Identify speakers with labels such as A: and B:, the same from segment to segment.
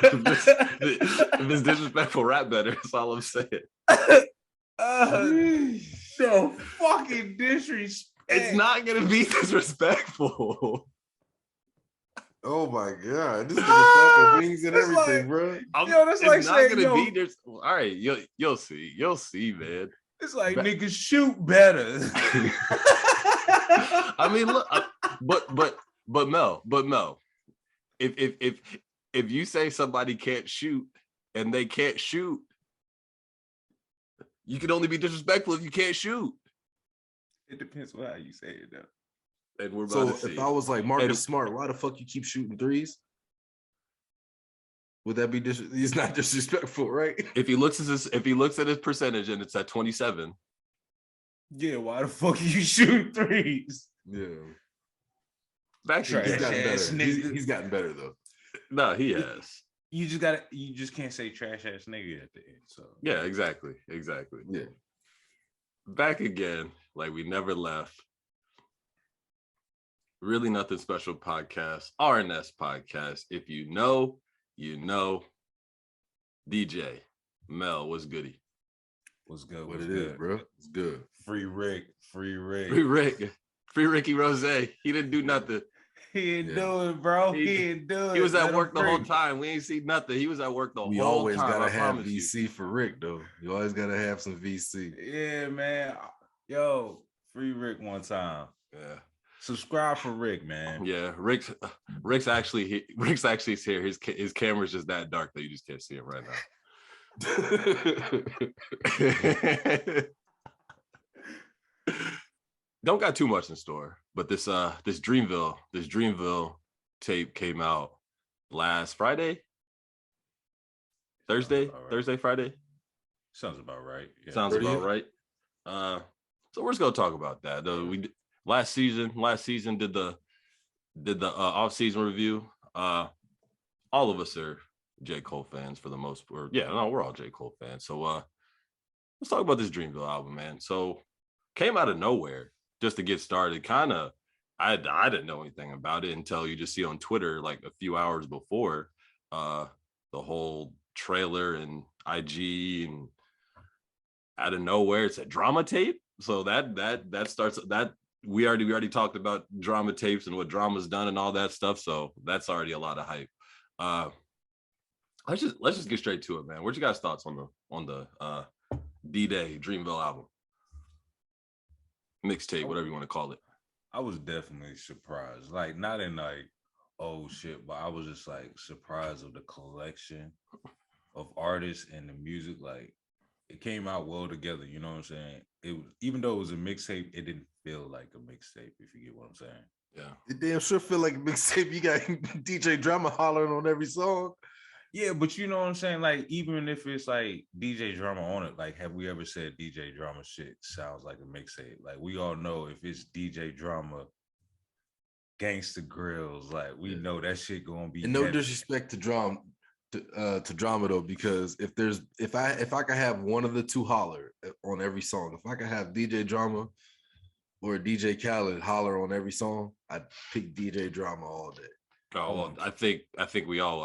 A: If it's disrespectful, rap better. That's all I'm saying.
B: No fucking disrespect.
A: It's not gonna be disrespectful.
C: Oh my god, this nigga flapping wings and everything,
B: like,
C: bro.
B: That's
A: it's
B: like
A: not
B: saying,
A: gonna be this. All right, you'll see, man.
B: It's like niggas shoot better.
A: I mean, look, but Mel, if you say somebody can't shoot and they can't shoot, you can only be disrespectful if you can't shoot.
B: It depends on how you say it, though.
A: And we're
C: So
A: about to see.
C: if I was like Marcus Smart, why the fuck you keep shooting threes? Would that be he's not disrespectful, right?
A: If he looks at his percentage and it's at 27.
B: Yeah, why the fuck are you shooting threes?
C: Yeah.
A: Actually,
C: He's gotten better. He's gotten better though.
A: No, he has.
B: You just can't say trash ass nigga at the end. So
A: Yeah, exactly.
C: Yeah.
A: Back again, like we never left. Really Nothing Special podcast, RNS podcast. If you know, you know. DJ Mel, what's goody?
B: what's good?
C: What it is, bro? It's good.
B: Free Rick.
A: Free Ricky Rose. He didn't do nothing.
B: He ain't do it, bro. He ain't do it.
A: He was at work the whole time. We ain't seen nothing. He was at work the whole time.
C: We always gotta
A: I
C: have
A: promise
C: VC
A: you.
C: for Rick, though. You always gotta have some VC.
B: Yeah, man. Yo, free Rick one time.
A: Yeah.
B: Subscribe for Rick, man.
A: Yeah, Rick's actually here. His camera's just that dark that you just can't see him right now. Don't got too much in store, but this Dreamville tape came out last Friday, Thursday, Friday.
B: Sounds about right. Yeah.
A: Sounds about right. So we're just gonna talk about that. Last season did the off-season review. All of us are J. Cole fans for the most part. Yeah, no, we're all J. Cole fans. So let's talk about this Dreamville album, man. So came out of nowhere just to get started. Kind of, I didn't know anything about it until you just see on Twitter like a few hours before the whole trailer and IG, and out of nowhere it's a drama tape. So that starts that. We already talked about drama tapes and what drama's done and all that stuff. So that's already a lot of hype. Let's just get straight to it, man. What's your guys' thoughts on the D-Day Dreamville album? Mixtape, whatever you want to call it.
B: I was definitely surprised. Like, not in like, oh shit, but I was just like surprised of the collection of artists and the music. Like, it came out well together, you know what I'm saying? It was, even though it was a mixtape, it didn't feel like a mixtape, if you get what I'm saying.
A: Yeah.
C: It damn sure feel like a mixtape. You got DJ Drama hollering on every song.
B: Yeah, but you know what I'm saying? Like, even if it's like DJ Drama on it, like, have we ever said DJ Drama shit sounds like a mixtape? Like, we all know if it's DJ Drama, Gangsta Grills, like, we know that shit gonna be.
C: And no disrespect to Drama, to Drama though, because if I could have one of the two holler on every song, if I could have DJ Drama or DJ Khaled holler on every song, I'd pick DJ Drama all day.
A: Oh, well, I think we all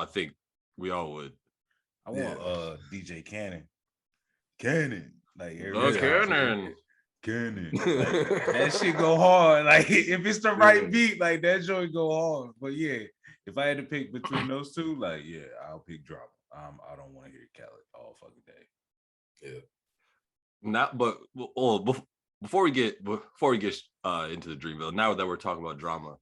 A: would.
B: I want DJ Cannon. Like, Cannon. Like, that shit go hard. Like, if it's the right beat, like, that joint go hard. But yeah, if I had to pick between those two, like, yeah, I'll pick Drama. I don't want to hear Khaled all fucking day.
A: Yeah. Not, but before we get into the Dreamville, now that we're talking about Drama,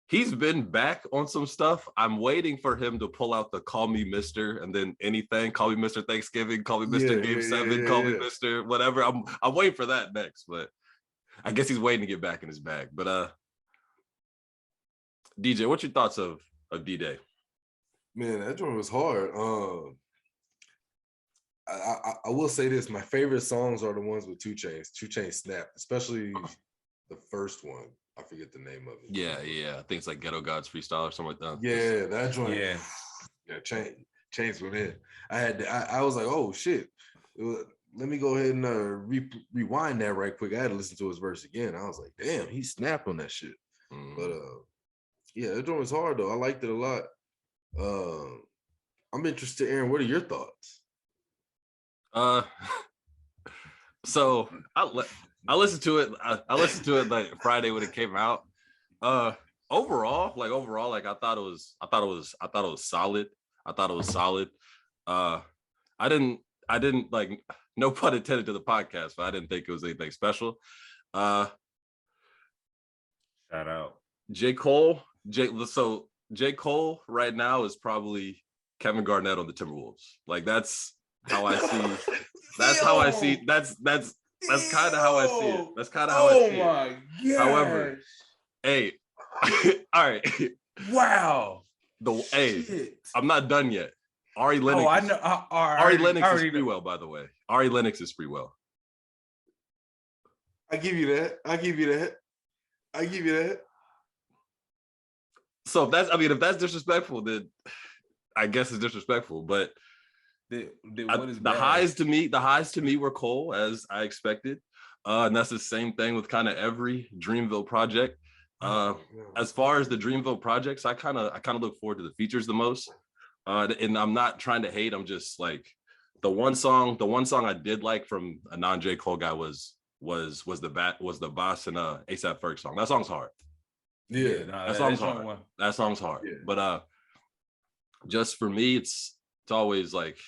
A: he's been back on some stuff. I'm waiting for him to pull out the "Call Me Mister" and then anything. Call me Mr. Thanksgiving. Call me Mr. Game 7. Call me Mr. Whatever. I'm waiting for that next, but I guess he's waiting to get back in his bag. But DJ, what's your thoughts of D-Day?
C: Man, that joint was hard. I will say this: my favorite songs are the ones with 2 Chainz. 2 Chainz Snap, especially the first one. I forget the name of it.
A: Yeah. I think it's like Ghetto Gods Freestyle or something like that.
C: Yeah, that joint.
B: Yeah.
C: Chainz went in. I was like, oh shit. Let me go ahead and rewind that right quick. I had to listen to his verse again. I was like, damn, he snapped on that shit. But Yeah, that joint was hard though. I liked it a lot. I'm interested, Aaron. What are your thoughts?
A: Uh, so I listened to it. I listened to it like Friday when it came out. Uh, overall, like I thought it was solid. I thought it was solid. Uh, I didn't like, no pun intended to the podcast, but I didn't think it was anything special. Uh,
B: Shout out.
A: J. Cole right now is probably Kevin Garnett on the Timberwolves. Like that's how I see. That's how I see. That's kind of how I see it. That's kind of how I see it.
B: Oh my god.
A: However, hey, all right.
B: Wow.
A: Hey,
B: Shit.
A: I'm not done yet. Ari Lennox.
B: Oh, I know.
A: Ari Lennox is Sprewell, by the way. Ari Lennox is Sprewell.
C: I give you that. I give you that.
A: So if that's disrespectful, then I guess it's disrespectful. But the highs to me were Cole, as I expected. And that's the same thing with kind of every Dreamville project. As far as the Dreamville projects, I kind of look forward to the features the most. And I'm not trying to hate. I'm just like the one song I did like from a non J. Cole guy was the Boss and ASAP Ferg song. That song's hard.
C: Yeah,
A: that song's hard. That song's hard. Yeah. But just for me, it's always like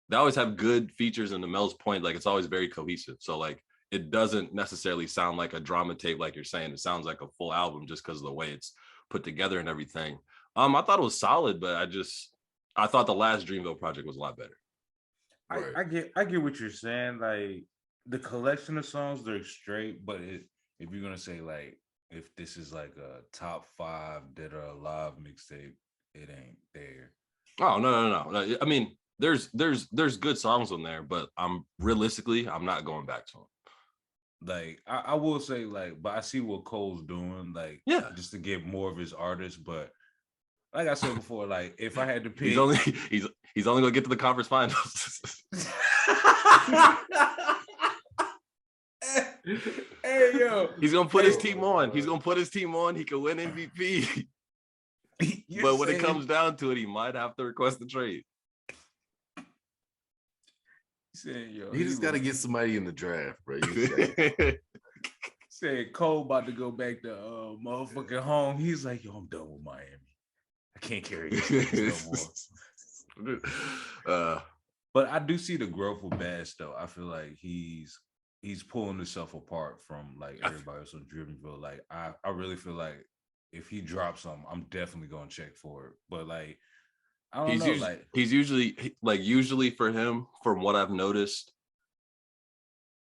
A: they always have good features, and to Mel's point, like it's always very cohesive. So like it doesn't necessarily sound like a drama tape, like you're saying. It sounds like a full album just because of the way it's put together and everything. I thought it was solid, but I thought the last Dreamville project was a lot better.
B: I get what you're saying. Like the collection of songs, they're straight, but if you're gonna say like if this is like a top 5 Dead or Alive mixtape, it ain't there.
A: Oh no. I mean, there's good songs on there, but I'm not going back to them.
B: Like I will say, like, but I see what Cole's doing, like,
A: yeah,
B: just to get more of his artists. But like I said before, like if I had to pick,
A: he's only gonna get to the conference finals.
B: Hey yo,
A: he's gonna put his team on. He's gonna put his team on. He can win MVP. But when it comes down to it, he might have to request the trade.
C: He just got to get somebody in the draft, bro.
B: Said Cole about to go back to motherfucking home. He's like, yo, I'm done with Miami. I can't carry this no more. But I do see the growth with Bass though. I feel like he's pulling himself apart from like everybody else on Dreamville. Like I really feel like if he drops something, I'm definitely gonna check for it. But like I don't know.
A: He's usually for him, from what I've noticed,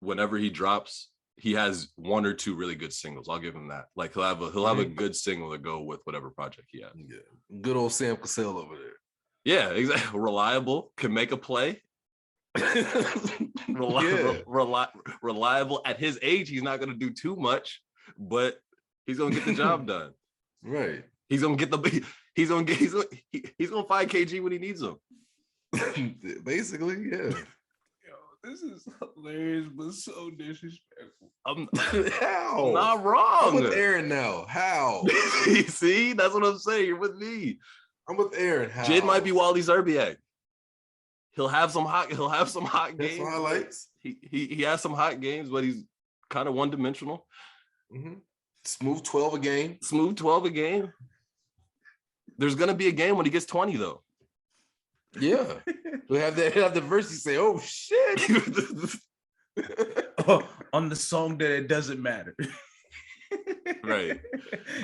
A: whenever he drops, he has 1 or 2 really good singles. I'll give him that. Like he'll have a good single to go with whatever project he has.
C: Yeah. Good old Sam Cassell over there.
A: Yeah, exactly. Reliable, can make a play. Reliable. At his age, he's not gonna do too much, but he's gonna get the job done.
C: Right.
A: He's gonna find KG when he needs him.
C: Basically, yeah.
B: Yo, this is hilarious, but so disrespectful.
A: I'm not wrong.
C: I'm with Aaron now. How?
A: See, that's what I'm saying. You're with me.
C: I'm with Aaron. How?
A: Jid might be Wally Zerbiak. He'll have some hot games.
C: Highlights.
A: He has some hot games, but he's kind of one-dimensional.
C: Mm-hmm. Smooth 12 a game. There's gonna be a game when he gets 20 though. Yeah, we'll have the verse. You say, "Oh shit!"
B: On the song that it doesn't matter.
A: Right.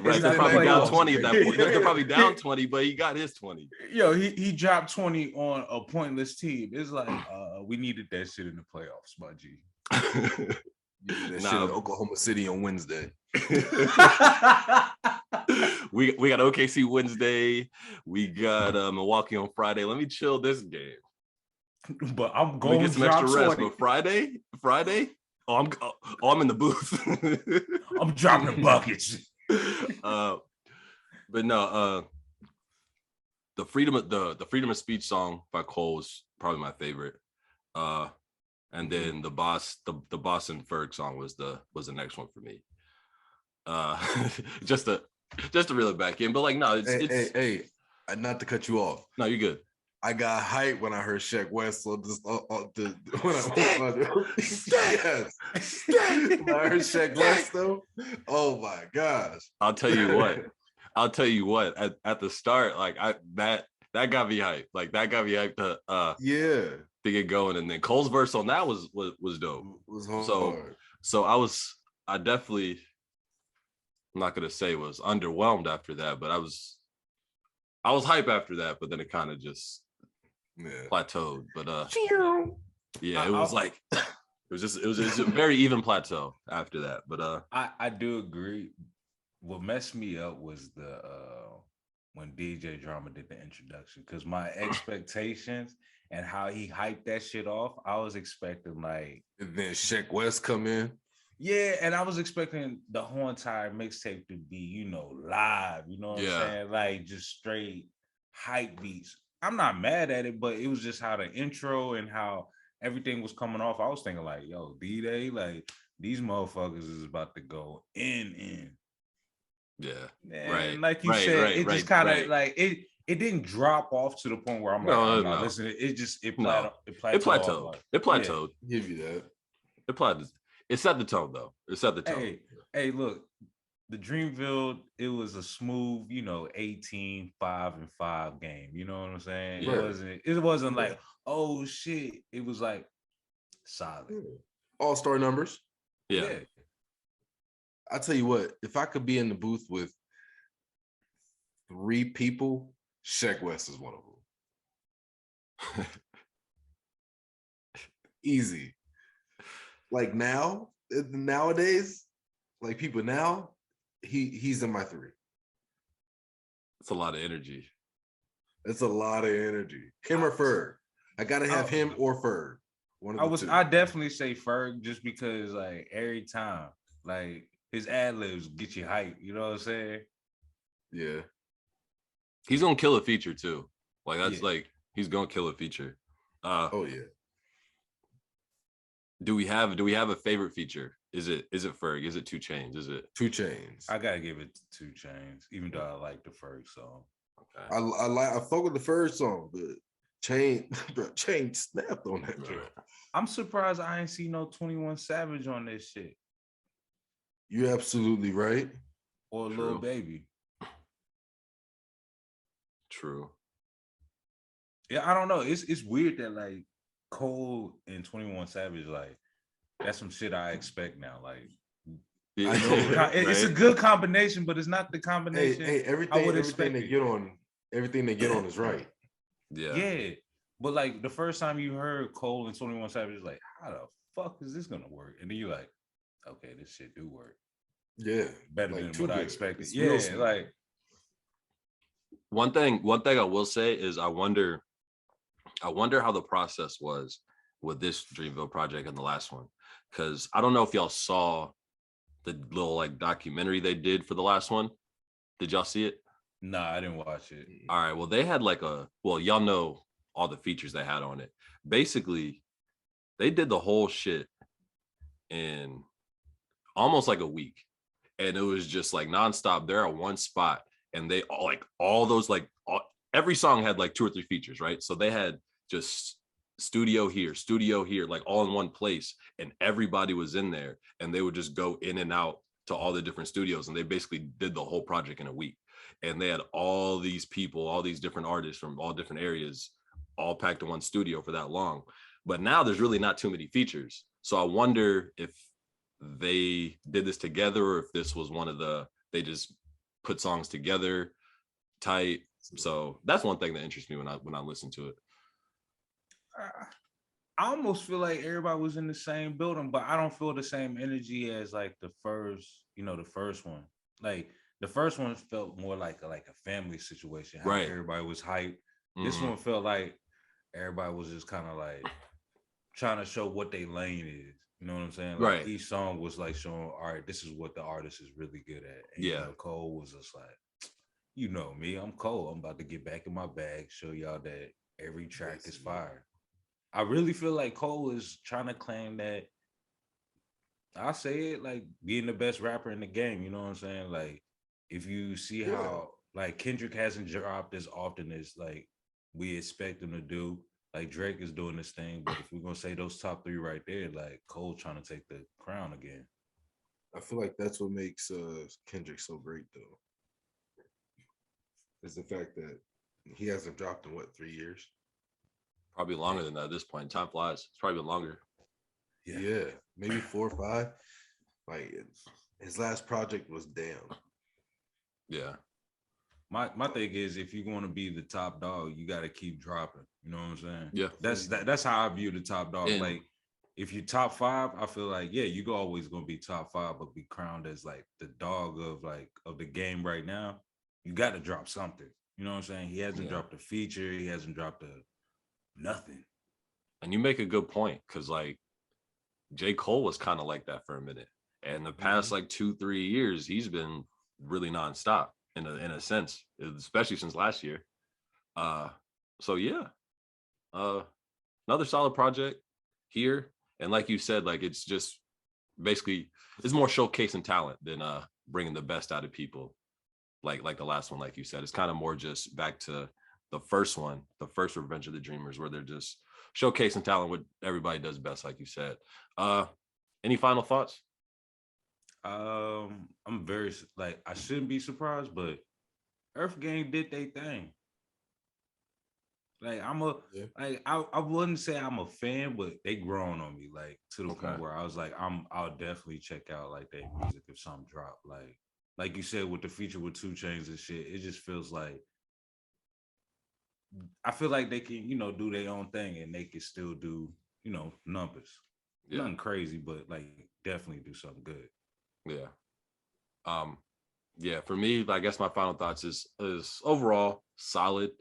A: They're probably down 20 at that point. They're probably down 20, but he got his 20.
B: Yo, he dropped 20 on a pointless team. It's like we needed that shit in the playoffs, my G.
C: That shit in Oklahoma City on Wednesday.
A: we got OKC Wednesday. We got Milwaukee on Friday. Let me chill this game.
B: But I'm going to
A: get some extra rest. But Friday. I'm in the booth.
B: I'm dropping the buckets.
A: But no, the freedom of speech song by Cole was probably my favorite. And then the boss and Ferg song was the next one for me. Just just to reel it back in. But like, no,
C: Hey, not to cut you off.
A: No, you're good.
C: I got hyped when I heard Sheck West. So this, when I heard Sheck West though, oh my gosh!
A: I'll tell you what. At the start, like that got me hyped. Like that got me hyped to get going. And then Cole's verse on that was dope.
C: It was hard.
A: So I definitely, I'm not gonna say was underwhelmed after that, but I was hype after that. But then it kind of just plateaued. But yeah, it was like it was a very even plateau after that. But
B: I do agree. What messed me up was the when DJ Drama did the introduction, because my expectations and how he hyped that shit off, I was expecting like,
C: and then Sheck West come in.
B: Yeah, and I was expecting the whole entire mixtape to be, you know, live, you know what I'm saying? Like just straight hype beats. I'm not mad at it, but it was just how the intro and how everything was coming off. I was thinking like, yo, D-Day, like these motherfuckers is about to go in.
A: Yeah,
B: and
A: right.
B: Like you said, it just kind of like it didn't drop off to the point where I'm like, I'm not listening. It plateaued.
A: It plateaued.
C: Give you that.
A: It plateaued. It set the tone though. It set the tone.
B: Hey, look, the Dreamville, it was a smooth, 18, 5-5 game. You know what I'm saying? Yeah. It wasn't like, oh shit. It was like solid.
C: All-star numbers.
A: Yeah.
C: I tell you what, if I could be in the booth with 3 people, Sheck West is one of them. Easy. Like nowadays, like people now, he's in my 3.
A: It's a lot of energy.
C: It's a lot of energy. Him or Ferg. I gotta have him or Ferg.
B: I definitely say Ferg, just because like every time, like his ad libs get you hype. You know what I'm saying?
C: Yeah.
A: He's gonna kill a feature too. Like that's like he's gonna kill a feature.
C: Oh yeah.
A: Do we have a favorite feature? Is it Ferg? Is it 2 Chainz? Is it
C: 2 Chainz?
B: I gotta give it 2 Chainz, even though I like the Ferg song.
C: Okay. I fuck with the Ferg song, but Chainz snapped on that joint.
B: I'm surprised I ain't see no 21 Savage on this shit.
C: You're absolutely right.
B: Or Lil Baby.
A: True.
B: Yeah, I don't know. It's weird that like Cole and 21 Savage, like that's some shit I expect now. Like I know it's a good combination, but it's not the combination.
C: Everything they get on is right.
B: Yeah. But like the first time you heard Cole and 21 Savage, like, how the fuck is this gonna work? And then you're like, okay, this shit do work.
C: Yeah.
B: Better than what I expected. Yeah, like
A: one thing I will say is I wonder how the process was with this Dreamville project and the last one. Because I don't know if y'all saw the little like documentary they did for the last one. Did y'all see it?
B: Nah, I didn't watch it.
A: All right. Well, they had like y'all know all the features they had on it. Basically, they did the whole shit in almost like a week. And it was just like nonstop. They're at one spot. And they all those every song had like 2 or 3 features, right? So they had just studio here, like all in one place, and everybody was in there, and they would just go in and out to all the different studios, and they basically did the whole project in a week. And they had all these people, all these different artists from all different areas, all packed in one studio for that long. But now there's really not too many features. So I wonder if they did this together, or if this was they just put songs together tight. So that's one thing that interests me when I listen to it.
B: I almost feel like everybody was in the same building, but I don't feel the same energy as like the first one. Like the first one felt more like a family situation. How
A: right.
B: Everybody was hyped. This one felt like everybody was just kind of like trying to show what their lane is. You know what I'm saying? Like
A: right.
B: Each song was like showing, all right, this is what the artist is really good at. And, Cole was just like, you know me, I'm Cole. I'm about to get back in my bag, show y'all that every track is fire. I really feel like Cole is trying to claim that, I say it, like being the best rapper in the game. You know what I'm saying? Like if you see
C: Yeah.
B: how like Kendrick hasn't dropped as often as like we expect him to do. Like Drake is doing this thing, but if we're gonna say those top three right there, like Cole trying to take the crown again.
C: I feel like that's what makes Kendrick so great, though, is the fact that he hasn't dropped in what, 3 years?
A: Probably longer than that at this point. Time flies. It's probably been longer.
C: Yeah, maybe 4 or 5. Like his last project was Damn.
A: Yeah.
B: My thing is, if you're going to be the top dog, you got to keep dropping. You know what I'm saying?
A: Yeah.
B: That's how I view the top dog.
A: And-
B: like, if you're top 5, I feel like you always going to be top 5, but be crowned as like the dog of the game right now. You got to drop something. You know what I'm saying? He hasn't dropped a feature. He hasn't dropped nothing.
A: And you make a good point, because like J. Cole was kind of like that for a minute. And the past like 2-3 years, he's been really nonstop in a sense, especially since last year. So yeah. Another solid project here. And like you said, like it's just basically it's more showcasing talent than bringing the best out of people. Like the last one, like you said, it's kind of more just back to the first one, the first Revenge of the Dreamers, where they're just showcasing talent, what everybody does best, like you said. Any final thoughts?
B: I'm very like I shouldn't be surprised, but Earth Gang did their thing. Like I wouldn't say I'm a fan, but they grown on me like to the point where I was like I'll definitely check out like their music if something drop. Like you said with the feature with 2 Chainz and shit, it just feels like I feel like they can do their own thing and they can still do numbers.
A: Yeah.
B: Nothing crazy, but like definitely do something good.
A: Yeah. Yeah, for me, I guess my final thoughts is overall solid.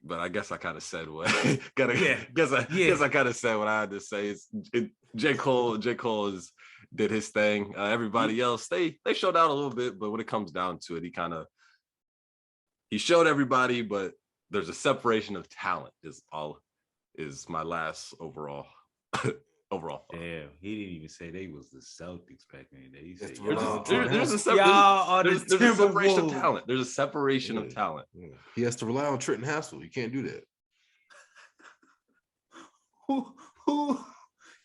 A: But I guess I kind of said what guess I kind of said what I had to say. J. Cole did his thing. Everybody else, they showed out a little bit, but when it comes down to it, he showed everybody, but there's a separation of talent is my last overall overall.
B: Damn, he didn't even say they was the Celtics back in the day. He said
A: there's a separation of talent. There's a separation of talent.
C: Yeah. He has to rely on Trenton Hassel. You can't do that.
B: Who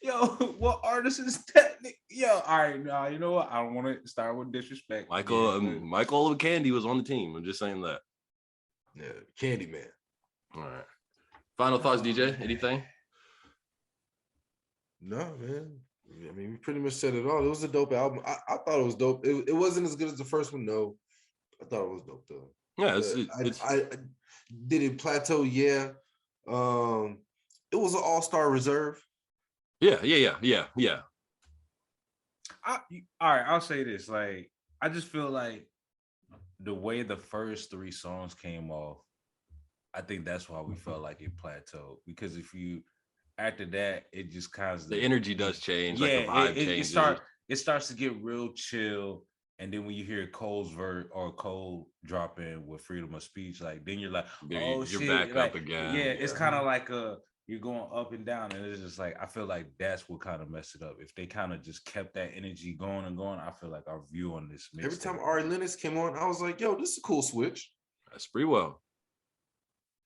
B: yo, what artist is that? Yo, all right, now you know what? I don't want to start with disrespect.
A: Michael Candy was on the team. I'm just saying that.
C: Yeah, Candyman.
A: All right. Final thoughts, DJ? Anything?
C: No, man. I mean, we pretty much said it all. It was a dope album. I thought it was dope. It wasn't as good as the first one, no. I thought it was dope though.
A: Yeah,
C: I did it plateau. Yeah. It was an all-star reserve.
A: Yeah.
B: All right, I'll say this. Like, I just feel like the way the first 3 songs came off, I think that's why we felt like it plateaued. Because if you after that, it just kind of
A: the energy does change.
B: Yeah,
A: like the vibe changes.
B: It starts to get real chill. And then when you hear Cole's verse or Cole drop in with freedom of speech, like then you're like, oh, you're
A: back
B: like,
A: up again.
B: Yeah, it's kind of like you're going up and down, and it's just like I feel like that's what kind of messed it up. If they kind of just kept that energy going and going, I feel like our view on this
C: every time Ari Lennox came on, I was like, yo, this is a cool switch.
A: That's pretty well.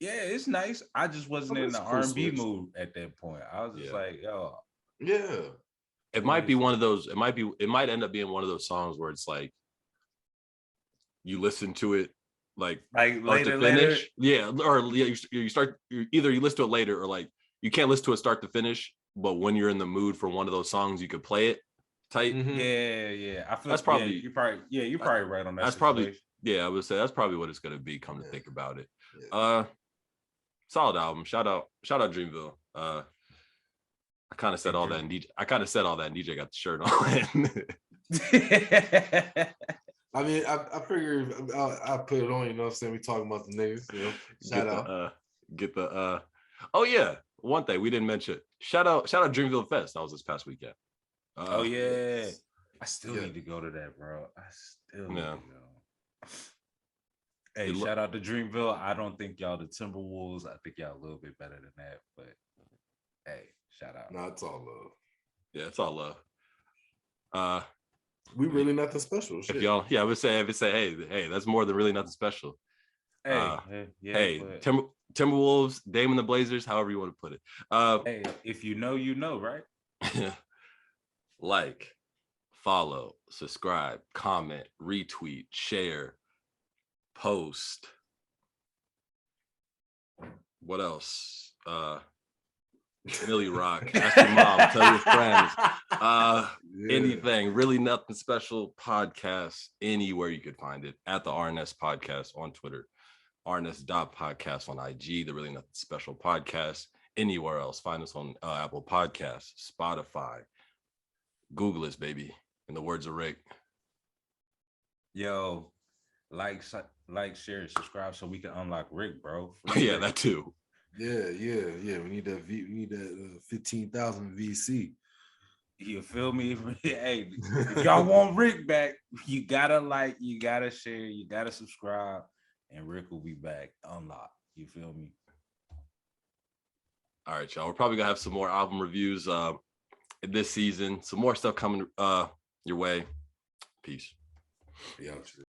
B: Yeah, it's nice. I just wasn't in the R&B mood at that point. I was just like, yo.
C: Yeah.
A: It might be one of those, it might end up being one of those songs where it's like you listen to it like
B: later,
A: to finish. Yeah, or you either you listen to it later or like you can't listen to it start to finish, but when you're in the mood for one of those songs, you could play it tight.
B: Mm-hmm. Yeah. I feel
A: that's probably
B: you're probably right on that.
A: That's probably I would say that's probably what it's gonna be. Come to think about it, solid album. Shout out Dreamville. I kind of said all that, and DJ got the shirt on.
C: I mean, I figured I put it on. You know what I'm saying? We talking about the niggas. You know, shout out.
A: Oh yeah, one thing we didn't mention. Shout out Dreamville Fest. That was this past weekend.
B: Oh yeah, I still need to go to that, bro. I still need to go. Hey, shout out to Dreamville. I don't think y'all the Timberwolves. I think y'all a little bit better than that, but hey, shout out.
C: No, it's all love.
A: Yeah, it's all love.
C: We really nothing special. Shit.
A: If y'all, yeah, I would say, hey, that's more than really nothing special. Hey, Timberwolves, Damon the Blazers, however you want to put it.
B: Hey, if you know, right?
A: Like, follow, subscribe, comment, retweet, share, post. What else? Millie Rock, ask your mom, tell your friends. Anything, really nothing special podcast, anywhere you could find it at the RNS podcast on Twitter, RNS.podcast on IG, the Really Nothing Special podcast, anywhere else. Find us on Apple Podcasts, Spotify, Google us, baby. In the words of Rick.
B: Yo, like, share, subscribe so we can unlock Rick, bro.
A: Yeah,
B: Rick.
A: that too.
C: Yeah. We need that. We need that 15,000 VC.
B: You feel me? Hey, if y'all want Rick back, you gotta like, you gotta share, you gotta subscribe, and Rick will be back unlocked. You feel me?
A: All right, y'all. We're probably gonna have some more album reviews this season. Some more stuff coming your way. Peace.
C: Yeah.